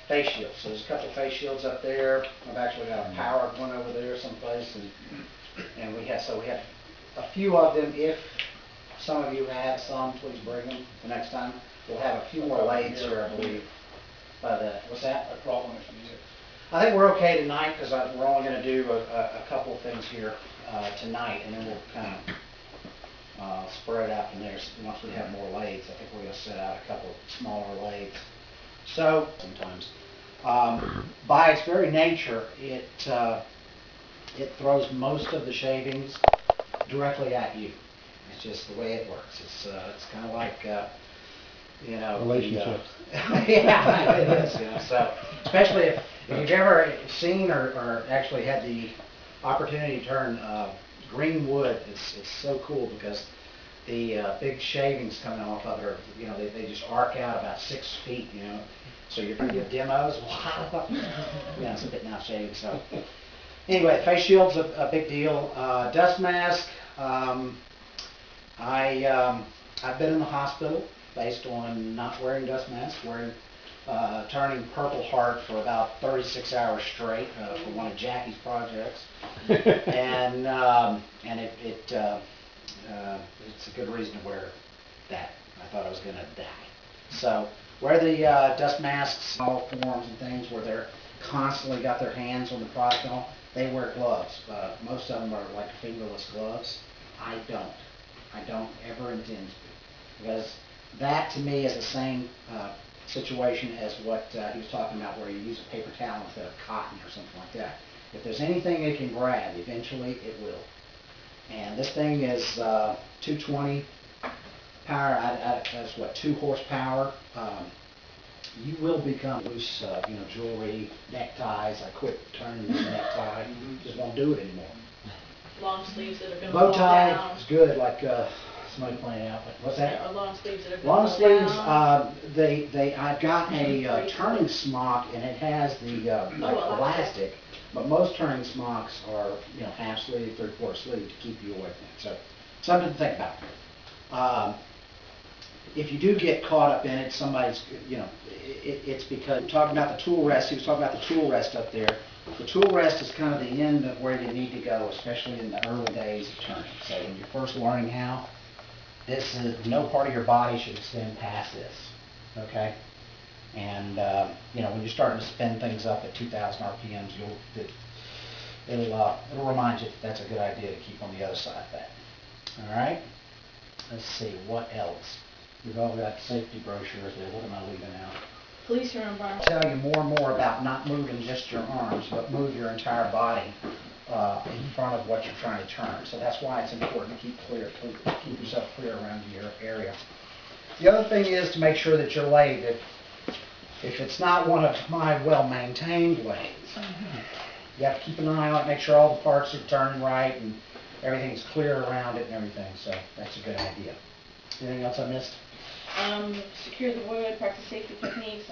face shields. So there's a couple face shields up there. I've actually got a powered one over there someplace, and we have a few of them. If some of you have some, please bring them the next time. We'll have a few more lathes here, I believe. What's that? A problem if you need it. I think we're okay tonight because we're only going to do a couple of things here tonight, and then we'll kind of spread out from there. Once we have more lathes, I think we're going to set out a couple of smaller lathes. So sometimes, by its very nature, it throws most of the shavings directly at you. It's just the way it works. It's kind of like you know, relationships. Yeah, it is. You know, so especially if you've ever seen or actually had the opportunity to turn green wood, it's so cool because the big shavings coming off of it, you know, they just arc out about 6 feet. You know, so you're going to give demos. Yeah, it's a bit now shaving. So anyway, face shield's a big deal. Dust mask. I've been in the hospital based on not wearing dust masks, turning Purple Heart for about 36 hours straight for one of Jackie's projects, and it's a good reason to wear that. I thought I was going to die. So wear the dust masks, all forms and things where they're constantly got their hands on the product and all. They wear gloves. Most of them are like fingerless gloves. I don't ever intend to, because that to me is the same situation as what he was talking about, where you use a paper towel instead of cotton or something like that. If there's anything it can grab, eventually it will. And this thing is 220 power. That's what, 2 horsepower. You will become loose, you know, jewelry, neckties. I quit turning the necktie. Just won't do it anymore. Long sleeves that are going to bow fall tie down. is good, like somebody pointed out. What's that? Or long sleeves that are going Long to sleeves. fall down. I've got a turning smock, and it has the like elastic. But most turning smocks are, you know, half sleeve, 3/4 sleeve to keep you away from it. So something to think about. If you do get caught up in it, somebody's, you know, it's because we're talking about the tool rest. He was talking about the tool rest up there. The tool rest is kind of the end of where you need to go, especially in the early days of turning. So when you're first learning how, no part of your body should extend past this, okay? And you know, when you're starting to spin things up at 2,000 RPMs, it'll remind you that that's a good idea to keep on the other side of that. All right. Let's see what else. We've all got safety brochures there. What am I leaving out? Police are environmental. I'll tell you more and more about not moving just your arms, but move your entire body in front of what you're trying to turn. So that's why it's important to keep keep yourself clear around your area. The other thing is to make sure that your lathe, if it's not one of my well-maintained lathes, you have to keep an eye on it, make sure all the parts are turning right and everything's clear around it and everything. So that's a good idea. Anything else I missed? Secure the wood, practice safety techniques.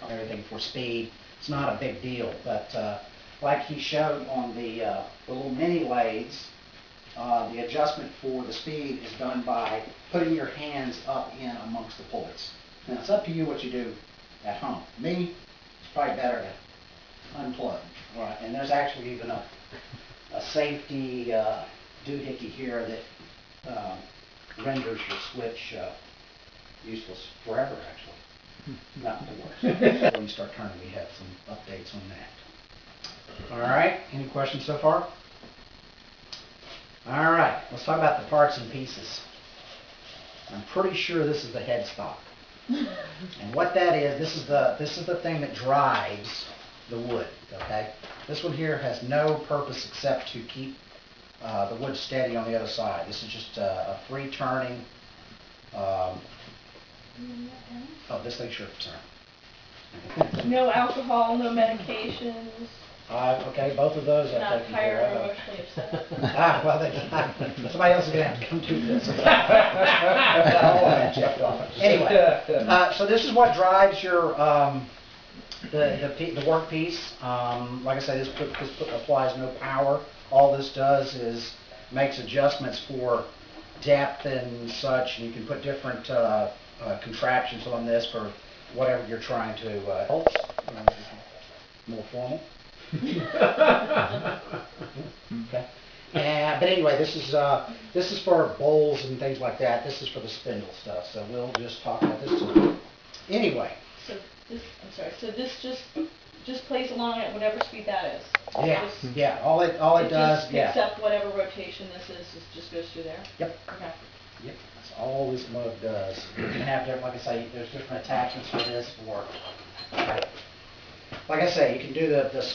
Everything for speed. It's not a big deal, but like he showed on the little mini lathes, the adjustment for the speed is done by putting your hands up in amongst the pullets. Now it's up to you what you do at home. Me, it's probably better to unplug. Right, and there's actually even a safety doohickey here that renders your switch useless forever, actually. Not the worst. When you start turning, we have some updates on that. All right, any questions so far? All right, let's talk about the parts and pieces. I'm pretty sure this is the headstock. And what that is, this is the thing that drives the wood, okay? This one here has no purpose except to keep the wood steady on the other side. This is just a free turning. Oh, this thing, sure, sorry. No alcohol, no medications. Okay, both of those I've Not taken tired care or of. emotionally upset. Well, somebody else is going to have to come do this. Anyway, so this is what drives your the work piece. Like I say, this applies no power. All this does is makes adjustments for depth and such, and you can put different contraptions on this for whatever you're trying to. More formal. Okay. But anyway, this is for bowls and things like that. This is for the spindle stuff. So we'll just talk about this tonight. Anyway. So this, I'm sorry, so this just plays along at whatever speed that is? Yeah, Just, yeah, all it does, just yeah. picks up whatever rotation this is, it just goes through there? Yep. Okay. Yep, that's all this mug does. You can have different, like I say, there's different attachments for this like I say, you can do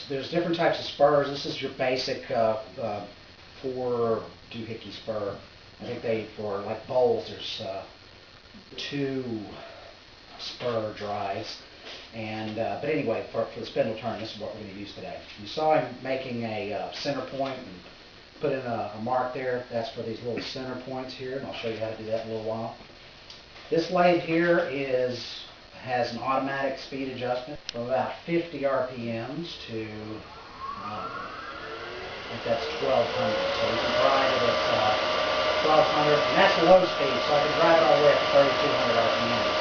there's different types of spurs. This is your basic 4 doohickey spur. I think for like bowls, there's 2 spur drives. And but anyway, for the spindle turn, this is what we're going to use today. You saw him making a center point and put in a mark there. That's for these little center points here, and I'll show you how to do that in a little while. This lathe here has an automatic speed adjustment from about 50 RPMs to I think that's 1200. So we can drive it at 1200, and that's the low speed, so I can drive it all the way up to 3200 RPMs.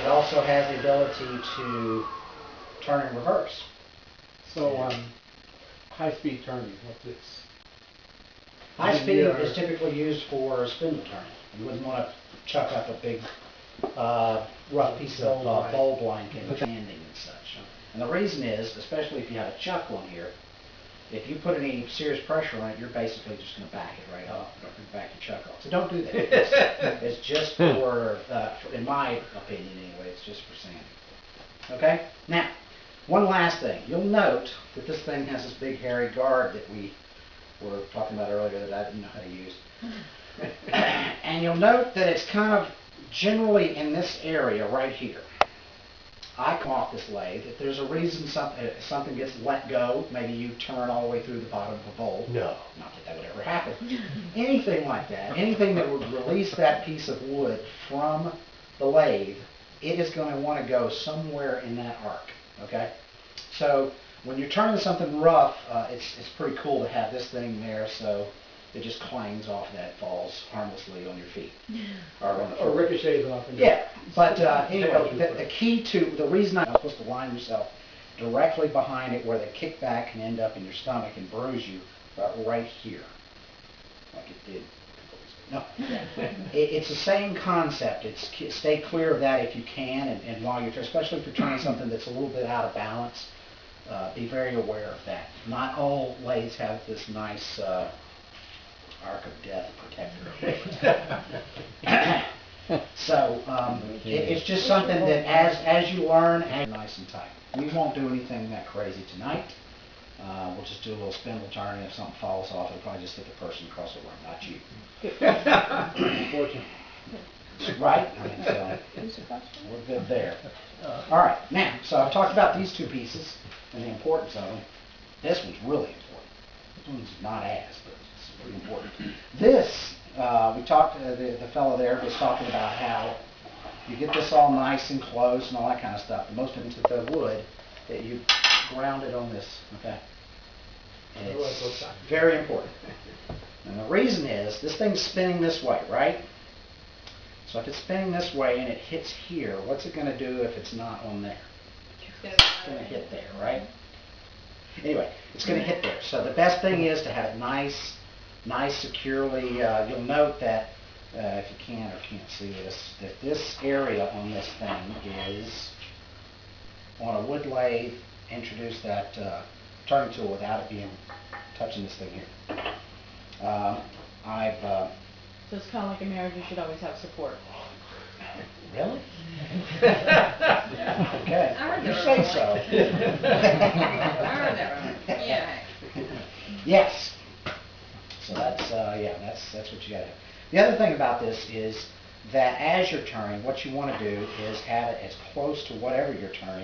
It also has the ability to turn in reverse. So high-speed turning, what's this? High speed is typically used for spindle turning. You wouldn't want to chuck up a big rough piece of bowl blanket and banding and such. And the reason is, especially if you have a chuckle in here, if you put any serious pressure on it, you're basically just going to back it right off, back your chuck off. So don't do that. It's just for, in my opinion anyway, it's just for sanding. Okay? Now, one last thing. You'll note that this thing has this big hairy guard that we were talking about earlier that I didn't know how to use. And you'll note that it's kind of generally in this area right here. I come off this lathe. If there's a reason something gets let go, maybe you turn all the way through the bottom of a bowl. No. Not that would ever happen. Anything like that, anything that would release that piece of wood from the lathe, it is going to want to go somewhere in that arc. Okay? So when you're turning something rough, it's pretty cool to have this thing there so it just clangs off and that falls harmlessly on your feet. Or ricochets off. Yeah, but anyway, the key to, the reason I'm supposed to line yourself directly behind it where the kickback can end up in your stomach and bruise you, right here, like it did. No, it's the same concept. Stay clear of that if you can, and while you're, especially if you're trying something that's a little bit out of balance, be very aware of that. Not all lathes have this nice arc of death protector. So it's just something that as you learn, nice and tight. We won't do anything that crazy tonight. We'll just do a little spindle turn, and if something falls off, it'll probably just hit the person across the room, not you. Unfortunately. Right? I mean, so we're good there. All right, now, so I've talked about these 2 pieces and the importance of them. This one's really important. This one's not as, but it's pretty important. This, we talked, the fellow there was talking about how you get this all nice and close and all that kind of stuff. And most of it's the wood that you ground it on this, okay? And it's very important. And the reason is, this thing's spinning this way, right? So if it's spinning this way and it hits here, what's it going to do if it's not on there? It's going to hit there, right? Anyway, it's going to hit there. So the best thing is to have it nice, securely. You'll note that, if you can or can't see this, that this area on this thing is on a wood lathe. Introduce that turning tool without it being touching this thing here. So it's kind of like a marriage, you should always have support. Really? Okay. You say so. I heard that one. Yeah. Yes. So that's that's what you got to do. The other thing about this is that as you're turning, what you want to do is have it as close to whatever you're turning